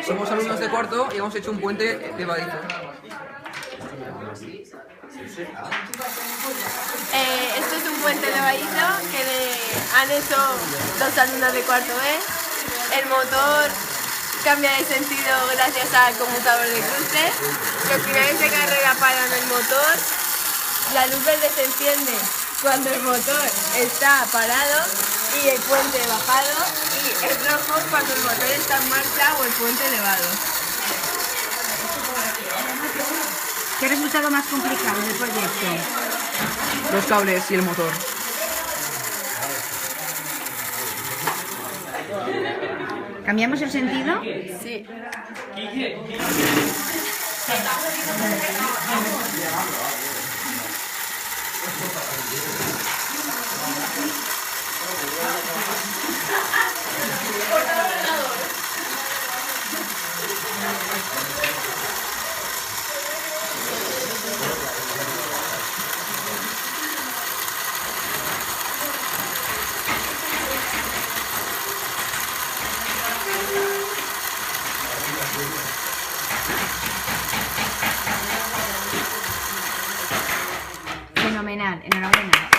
Somos alumnos de cuarto y hemos hecho un puente levadizo. Esto es un puente levadizo que han hecho los alumnos de cuarto B. El motor cambia de sentido gracias al conmutador de cruces. Los finales de carrera paran el motor. La luz verde se enciende cuando el motor está parado y el puente bajado, y el rojo cuando el motor está en marcha o el puente elevado. ¿Qué resultado más complicado del proyecto? Los cables y el motor. ¿Cambiamos el sentido? Sí. Fenomenal, enhorabuena.